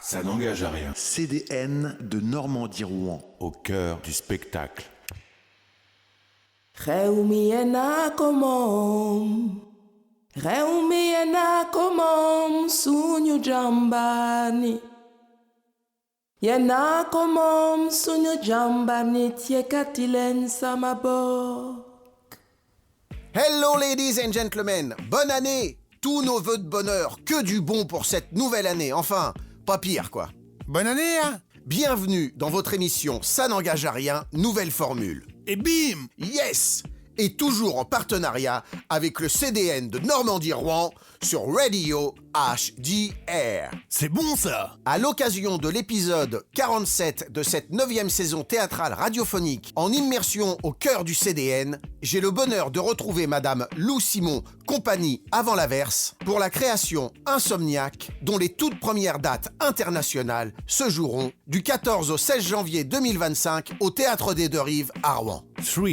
Ça n'engage à rien. CDN de Normandie-Rouen. Au cœur du spectacle. Reumiena komom sunyu jambani Yena komom sunyu jambani tiekatilen samabok. Hello ladies and gentlemen, bonne année! Tous nos vœux de bonheur, que du bon pour cette nouvelle année, enfin, pas pire quoi. Bonne année, hein? Bienvenue dans votre émission Ça n'engage à rien, nouvelle formule. Et bim! Yes! Et toujours en partenariat avec le CDN de Normandie-Rouen sur Radio HDR. C'est bon ça! À l'occasion de l'épisode 47 de cette 9e saison théâtrale radiophonique en immersion au cœur du CDN, j'ai le bonheur de retrouver Madame Lou Simon, compagnie Avant l'Averse, pour la création Insomniaque, dont les toutes premières dates internationales se joueront du 14 au 16 janvier 2025 au Théâtre des Deux Rives à Rouen. 3,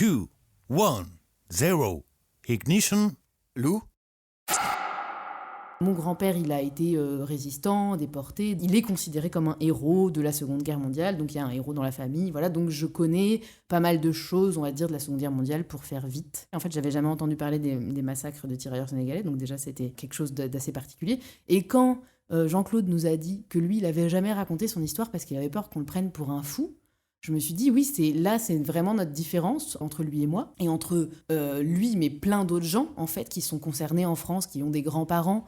2, 1, 0. Ignition. Lou? Mon grand-père, il a été résistant, déporté. Il est considéré comme un héros de la Seconde Guerre mondiale, donc il y a un héros dans la famille. Voilà, donc je connais pas mal de choses, on va dire, de la Seconde Guerre mondiale pour faire vite. En fait, j'avais jamais entendu parler des massacres de tirailleurs sénégalais, donc déjà c'était quelque chose d'assez particulier. Et quand Jean-Claude nous a dit que lui, il avait jamais raconté son histoire parce qu'il avait peur qu'on le prenne pour un fou, je me suis dit, oui, c'est vraiment notre différence entre lui et moi, et entre lui, mais plein d'autres gens, en fait, qui sont concernés en France, qui ont des grands-parents,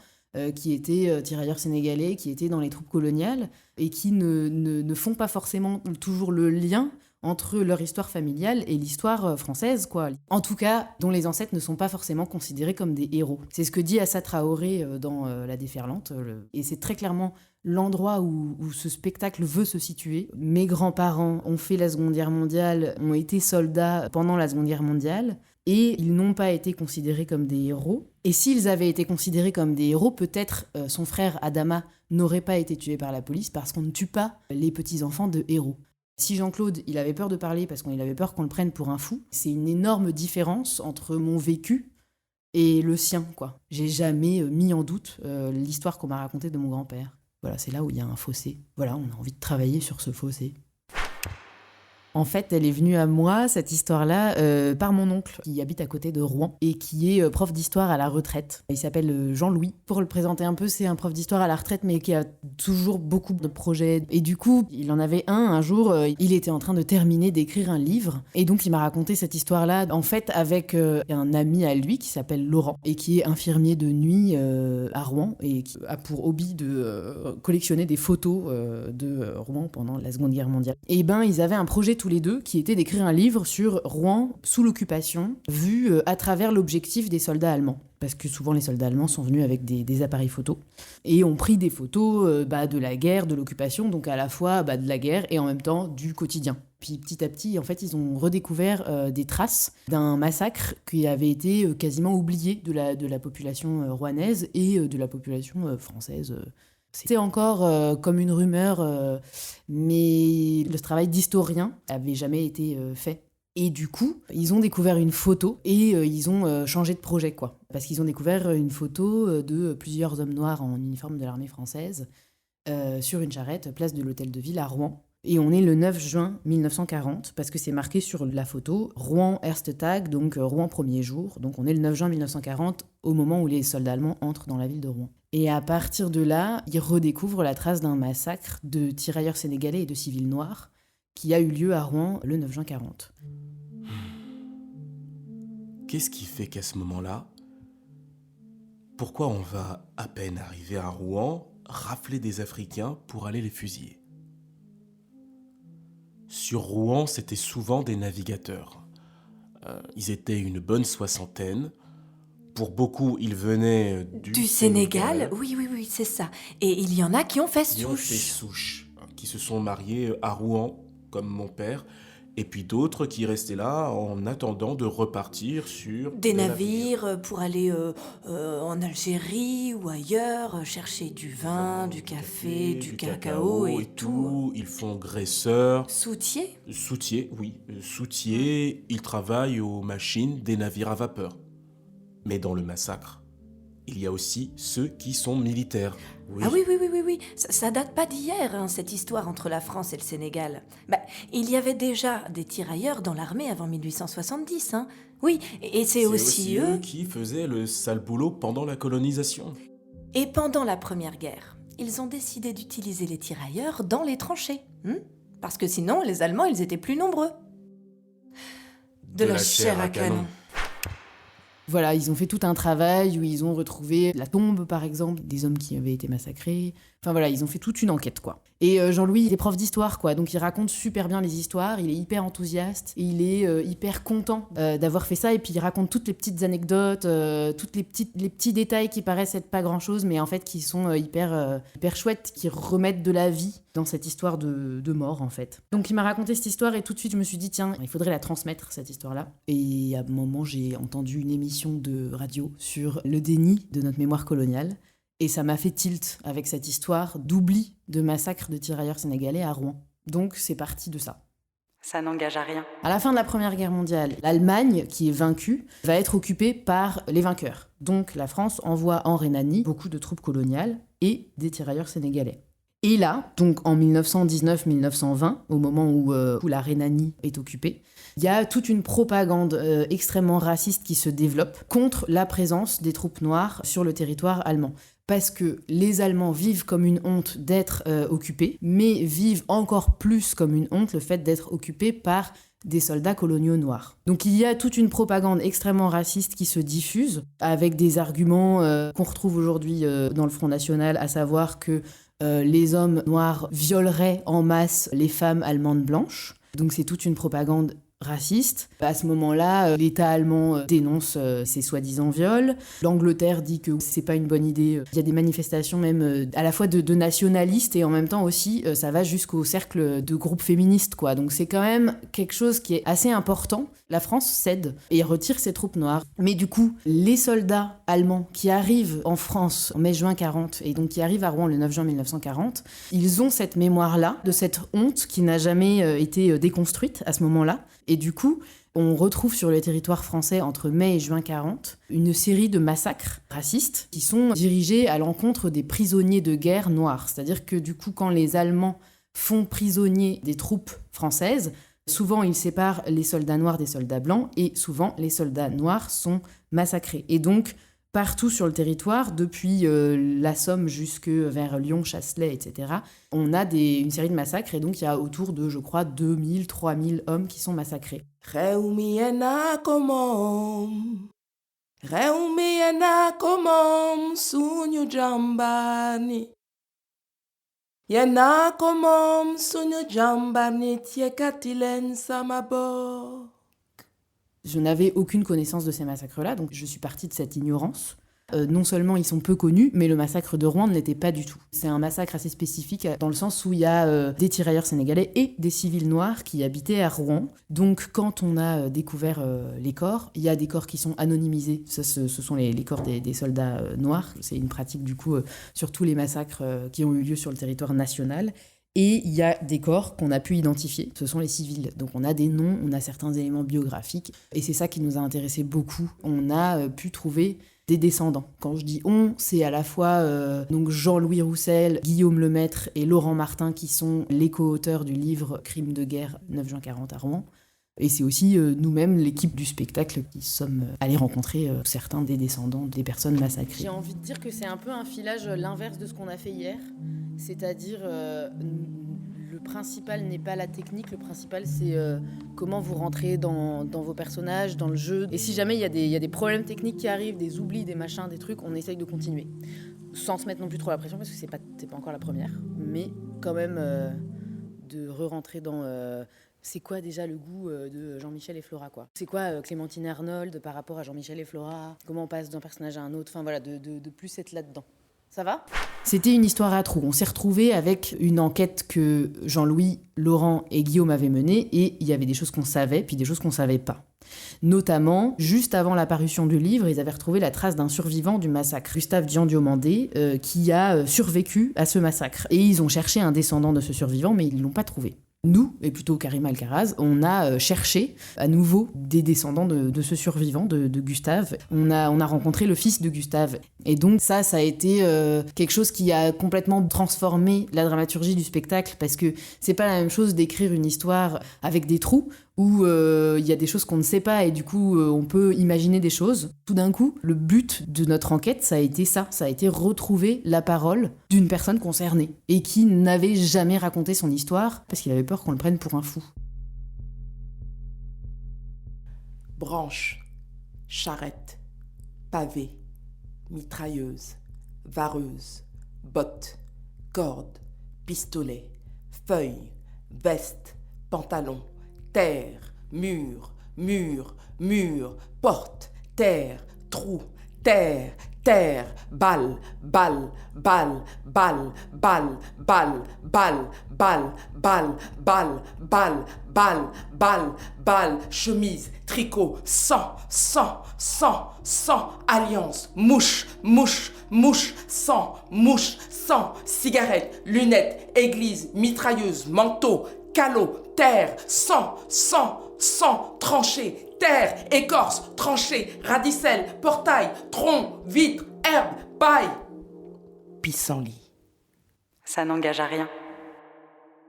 qui étaient tirailleurs sénégalais, qui étaient dans les troupes coloniales, et qui ne font pas forcément toujours le lien entre leur histoire familiale et l'histoire française, quoi. En tout cas, dont les ancêtres ne sont pas forcément considérés comme des héros. C'est ce que dit Assa Traoré dans La Déferlante, et c'est très clairement l'endroit où ce spectacle veut se situer. Mes grands-parents ont fait la Seconde Guerre mondiale, ont été soldats pendant la Seconde Guerre mondiale, et ils n'ont pas été considérés comme des héros. Et s'ils avaient été considérés comme des héros, peut-être son frère Adama n'aurait pas été tué par la police, parce qu'on ne tue pas les petits-enfants de héros. Si Jean-Claude, il avait peur de parler parce qu'il avait peur qu'on le prenne pour un fou, c'est une énorme différence entre mon vécu et le sien, quoi. J'ai jamais mis en doute l'histoire qu'on m'a racontée de mon grand-père. Voilà, c'est là où il y a un fossé. Voilà, on a envie de travailler sur ce fossé. En fait, elle est venue à moi, cette histoire-là, par mon oncle, qui habite à côté de Rouen, et qui est prof d'histoire à la retraite. Il s'appelle Jean-Louis. Pour le présenter un peu, c'est un prof d'histoire à la retraite, mais qui a toujours beaucoup de projets. Et du coup, il en avait un jour, il était en train de terminer d'écrire un livre, et donc il m'a raconté cette histoire-là, en fait, avec un ami à lui, qui s'appelle Laurent, et qui est infirmier de nuit à Rouen, et qui a pour hobby de collectionner des photos de Rouen pendant la Seconde Guerre mondiale. Et ben, ils avaient un projet tous les deux, qui était d'écrire un livre sur Rouen sous l'occupation, vu à travers l'objectif des soldats allemands. Parce que souvent les soldats allemands sont venus avec des appareils photos, et ont pris des photos de la guerre, de l'occupation, donc à la fois de la guerre et en même temps du quotidien. Puis petit à petit, en fait, ils ont redécouvert des traces d'un massacre qui avait été quasiment oublié de la population rouennaise et de la population française. C'était encore comme une rumeur, mais le travail d'historien n'avait jamais été fait. Et du coup, ils ont découvert une photo et ils ont changé de projet, quoi. Parce qu'ils ont découvert une photo de plusieurs hommes noirs en uniforme de l'armée française sur une charrette, place de l'Hôtel de Ville à Rouen. Et on est le 9 juin 1940, parce que c'est marqué sur la photo Rouen Erste Tag, donc Rouen premier jour. Donc on est le 9 juin 1940, au moment où les soldats allemands entrent dans la ville de Rouen. Et à partir de là, ils redécouvrent la trace d'un massacre de tirailleurs sénégalais et de civils noirs qui a eu lieu à Rouen le 9 juin 40. Qu'est-ce qui fait qu'à ce moment-là, pourquoi on va à peine arriver à Rouen, rafler des Africains pour aller les fusiller? Sur Rouen, c'était souvent des navigateurs. Ils étaient une bonne soixantaine. Pour beaucoup, ils venaient du Sénégal. Oui, c'est ça. Et il y en a qui ont fait Qui ont fait souche, qui se sont mariés à Rouen, comme mon père, et puis d'autres qui restaient là en attendant de repartir sur des navires pour aller en Algérie ou ailleurs, chercher du vin, du café, du cacao et tout. Ils font graisseurs. Soutiers ? Soutiers, oui. Soutiers, ils travaillent aux machines des navires à vapeur. Mais dans le massacre, il y a aussi ceux qui sont militaires. Ah oui. Ça date pas d'hier, hein, cette histoire entre la France et le Sénégal. Il y avait déjà des tirailleurs dans l'armée avant 1870, hein. Oui, et c'est aussi eux qui faisaient le sale boulot pendant la colonisation. Et pendant la Première Guerre, ils ont décidé d'utiliser les tirailleurs dans les tranchées. Parce que sinon, les Allemands, ils étaient plus nombreux. De la chair à canon. Voilà, ils ont fait tout un travail où ils ont retrouvé la tombe, par exemple, des hommes qui avaient été massacrés. Enfin voilà, ils ont fait toute une enquête, quoi. Et Jean-Louis, il est prof d'histoire, quoi. Donc il raconte super bien les histoires, il est hyper enthousiaste, et il est hyper content d'avoir fait ça. Et puis il raconte toutes les petites anecdotes, toutes les petits détails qui paraissent être pas grand-chose, mais en fait qui sont hyper chouettes, qui remettent de la vie dans cette histoire de mort, en fait. Donc il m'a raconté cette histoire et tout de suite je me suis dit, tiens, il faudrait la transmettre, cette histoire-là. Et à un moment, j'ai entendu une émission de radio sur le déni de notre mémoire coloniale. Et ça m'a fait tilt avec cette histoire d'oubli de massacre de tirailleurs sénégalais à Rouen. Donc c'est parti de ça. Ça n'engage à rien. À la fin de la Première Guerre mondiale, l'Allemagne, qui est vaincue, va être occupée par les vainqueurs. Donc la France envoie en Rhénanie beaucoup de troupes coloniales et des tirailleurs sénégalais. Et là, donc en 1919-1920, au moment où la Rhénanie est occupée, il y a toute une propagande extrêmement raciste qui se développe contre la présence des troupes noires sur le territoire allemand. Parce que les Allemands vivent comme une honte d'être occupés, mais vivent encore plus comme une honte le fait d'être occupés par des soldats coloniaux noirs. Donc il y a toute une propagande extrêmement raciste qui se diffuse, avec des arguments qu'on retrouve aujourd'hui dans le Front National, à savoir que les hommes noirs violeraient en masse les femmes allemandes blanches. Donc c'est toute une propagande raciste. À ce moment-là, l'État allemand dénonce ces soi-disant viols. L'Angleterre dit que c'est pas une bonne idée. Il y a des manifestations même à la fois de nationalistes et en même temps aussi ça va jusqu'au cercle de groupes féministes, quoi. Donc c'est quand même quelque chose qui est assez important. La France cède et retire ses troupes noires. Mais du coup, les soldats allemands qui arrivent en France en mai-juin 40 et donc qui arrivent à Rouen le 9 juin 1940, ils ont cette mémoire-là de cette honte qui n'a jamais été déconstruite à ce moment-là. Et du coup, on retrouve sur le territoire français entre mai et juin 40 une série de massacres racistes qui sont dirigés à l'encontre des prisonniers de guerre noirs. C'est-à-dire que du coup, quand les Allemands font prisonnier des troupes françaises, souvent ils séparent les soldats noirs des soldats blancs et souvent les soldats noirs sont massacrés. Et donc, partout sur le territoire, depuis la Somme jusque vers Lyon, Chasselet, etc., on a une série de massacres et donc il y a autour de, je crois, 2000, 3000 hommes qui sont massacrés. Reumiena komom sunyu jambani. Yena komom sunyu jambani tiekatilen samabo. Je n'avais aucune connaissance de ces massacres-là, donc je suis partie de cette ignorance. Non seulement ils sont peu connus, mais le massacre de Rouen ne l'était pas du tout. C'est un massacre assez spécifique dans le sens où il y a des tirailleurs sénégalais et des civils noirs qui habitaient à Rouen. Donc quand on a découvert les corps, il y a des corps qui sont anonymisés. Ça, ce sont les corps des soldats noirs. C'est une pratique du coup sur tous les massacres qui ont eu lieu sur le territoire national. Et il y a des corps qu'on a pu identifier, ce sont les civils. Donc on a des noms, on a certains éléments biographiques, et c'est ça qui nous a intéressé beaucoup. On a pu trouver des descendants. Quand je dis on, c'est à la fois donc Jean-Louis Roussel, Guillaume Lemaître et Laurent Martin qui sont les co-auteurs du livre Crimes de guerre 9 juin 40 à Rouen. Et c'est aussi nous-mêmes, l'équipe du spectacle, qui sommes allés rencontrer certains des descendants des personnes massacrées. J'ai envie de dire que c'est un peu un filage l'inverse de ce qu'on a fait hier. C'est-à-dire, le principal n'est pas la technique, le principal c'est comment vous rentrez dans vos personnages, dans le jeu. Et si jamais il y a des problèmes techniques qui arrivent, des oublis, des machins, des trucs, on essaye de continuer. Sans se mettre non plus trop la pression, parce que c'est pas encore la première. Mais quand même de re-rentrer dans... c'est quoi déjà le goût de Jean-Michel et Flora, quoi. C'est quoi Clémentine Arnold par rapport à Jean-Michel et Flora? Comment on passe d'un personnage à un autre? Enfin voilà, de plus être là-dedans. Ça va? C'était une histoire à trous. On s'est retrouvés avec une enquête que Jean-Louis, Laurent et Guillaume avaient menée et il y avait des choses qu'on savait puis des choses qu'on savait pas. Notamment, juste avant la parution du livre, ils avaient retrouvé la trace d'un survivant du massacre, Gustave Diomandé, qui a survécu à ce massacre. Et ils ont cherché un descendant de ce survivant, mais ils ne l'ont pas trouvé. nous, et plutôt Karim Alcaraz, on a cherché à nouveau des descendants de ce survivant, de Gustave. On a rencontré le fils de Gustave. Et donc ça a été quelque chose qui a complètement transformé la dramaturgie du spectacle, parce que c'est pas la même chose d'écrire une histoire avec des trous, où il y a des choses qu'on ne sait pas et du coup on peut imaginer des choses. Tout d'un coup, le but de notre enquête, ça a été retrouver la parole d'une personne concernée et qui n'avait jamais raconté son histoire parce qu'il avait peur qu'on le prenne pour un fou. Branche, charrette, pavé, mitrailleuse, vareuse, botte, corde, pistolet, feuille, veste, pantalon, terre, mur, mur, mur, porte, terre, trou, terre, terre, balle, balle, balle, balle, balle, balle, balle, balle, balle, balle, balle, balle, balle, balle, chemise, tricot, sang, sang, sang, sang, alliance, mouche, mouche, mouche, sang, mouche, sang, cigarette, lunettes, église, mitrailleuse, manteau, calot, terre, sang, sang, sang, tranché, terre, écorce, tranché, radicelle, portail, tronc, vitre, herbe, paille. Pissenlit. Ça n'engage à rien.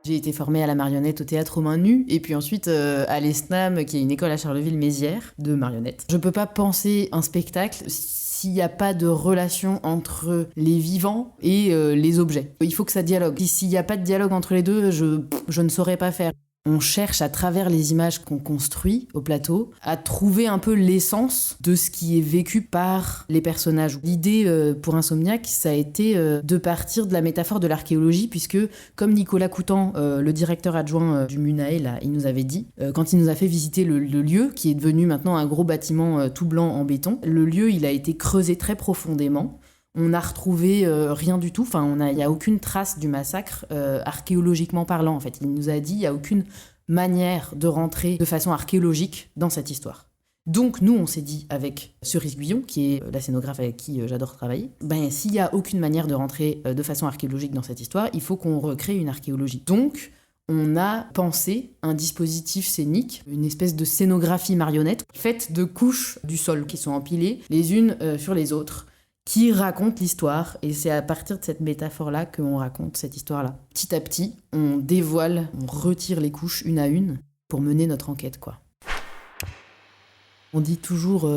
J'ai été formée à la marionnette au théâtre aux mains nues et puis ensuite à l'ESNAM, qui est une école à Charleville-Mézières de marionnettes. Je peux pas penser un spectacle s'il n'y a pas de relation entre les vivants et les objets. Il faut que ça dialogue. S'il n'y a pas de dialogue entre les deux, je ne saurais pas faire. On cherche à travers les images qu'on construit au plateau à trouver un peu l'essence de ce qui est vécu par les personnages. L'idée pour Insomniac, ça a été de partir de la métaphore de l'archéologie, puisque comme Nicolas Coutan, le directeur adjoint du MUNAE, là, il nous avait dit, quand il nous a fait visiter le lieu, qui est devenu maintenant un gros bâtiment tout blanc en béton, le lieu il a été creusé très profondément. On n'a retrouvé rien du tout, il n'y a aucune trace du massacre archéologiquement parlant en fait. Il nous a dit il n'y a aucune manière de rentrer de façon archéologique dans cette histoire. Donc nous on s'est dit avec Cerise Guyon, qui est la scénographe avec qui j'adore travailler, s'il n'y a aucune manière de rentrer de façon archéologique dans cette histoire, il faut qu'on recrée une archéologie. Donc on a pensé un dispositif scénique, une espèce de scénographie marionnette faite de couches du sol qui sont empilées les unes sur les autres, qui raconte l'histoire, et c'est à partir de cette métaphore-là qu'on raconte cette histoire-là. Petit à petit, on dévoile, on retire les couches une à une pour mener notre enquête, quoi. On dit toujours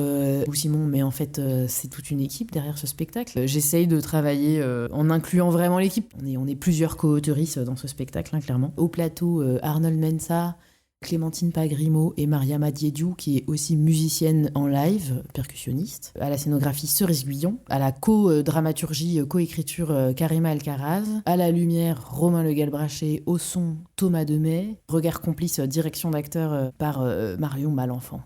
Simon, mais en fait, c'est toute une équipe derrière ce spectacle. J'essaye de travailler en incluant vraiment l'équipe. On est plusieurs co-autoristes dans ce spectacle, hein, clairement. Au plateau, Arnold Mensa, Clémentine Pagrimo et Mariama Diédiou, qui est aussi musicienne en live, percussionniste. À la scénographie, Cerise Guyon. À la co-dramaturgie, co-écriture, Karima Alcaraz. À la lumière, Romain Le Galbraché. Au son, Thomas Demey. Regard complice, direction d'acteur par Marion Malenfant.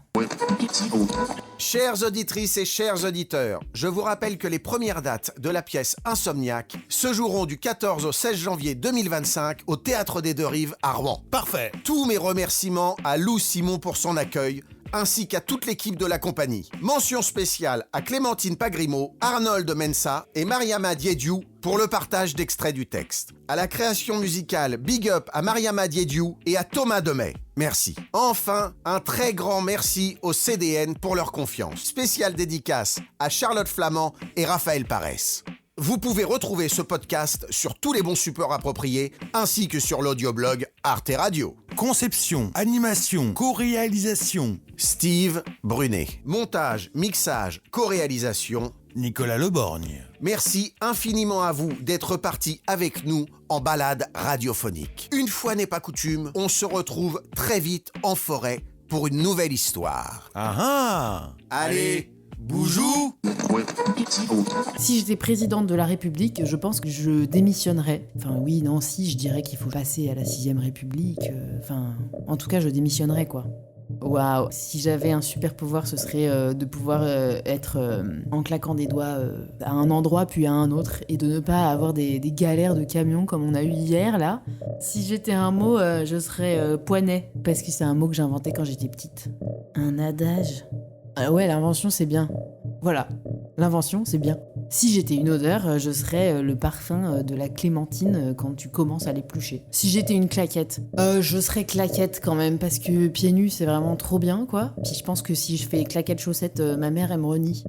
Chères auditrices et chers auditeurs, je vous rappelle que les premières dates de la pièce Insomniac se joueront du 14 au 16 janvier 2025 au Théâtre des Deux Rives à Rouen. Parfait. Tous mes remerciements à Lou Simon pour son accueil, ainsi qu'à toute l'équipe de la compagnie. Mention spéciale à Clémentine Pagrimo, Arnold Mensa et Mariama Diédiou pour le partage d'extraits du texte. À la création musicale, big up à Mariama Diédiou et à Thomas Demey. Merci. Enfin, un très grand merci au CDN pour leur confiance. Spéciale dédicace à Charlotte Flamand et Raphaël Paresse. Vous pouvez retrouver ce podcast sur tous les bons supports appropriés, ainsi que sur l'audioblog Arte Radio. Conception, animation, co-réalisation. Steve Brunet. Montage, mixage, co-réalisation. Nicolas Leborgne. Merci infiniment à vous d'être partis avec nous en balade radiophonique. Une fois n'est pas coutume, on se retrouve très vite en forêt pour une nouvelle histoire. Ah ah. Allez, boujou! Si j'étais présidente de la République, je pense que je démissionnerais. Je dirais qu'il faut passer à la 6ème République. En tout cas, je démissionnerais, quoi. Waouh, si j'avais un super pouvoir, ce serait de pouvoir être en claquant des doigts à un endroit puis à un autre et de ne pas avoir des galères de camions comme on a eu hier là. Si j'étais un mot, je serais poinet, parce que c'est un mot que j'ai inventé quand j'étais petite. Un adage. Ah ouais, l'invention c'est bien. Voilà, l'invention c'est bien. Si j'étais une odeur, je serais le parfum de la clémentine quand tu commences à l'éplucher. Si j'étais une claquette, je serais claquette quand même, parce que pieds nus, c'est vraiment trop bien, quoi. Puis je pense que si je fais claquette chaussette, ma mère, elle me renie.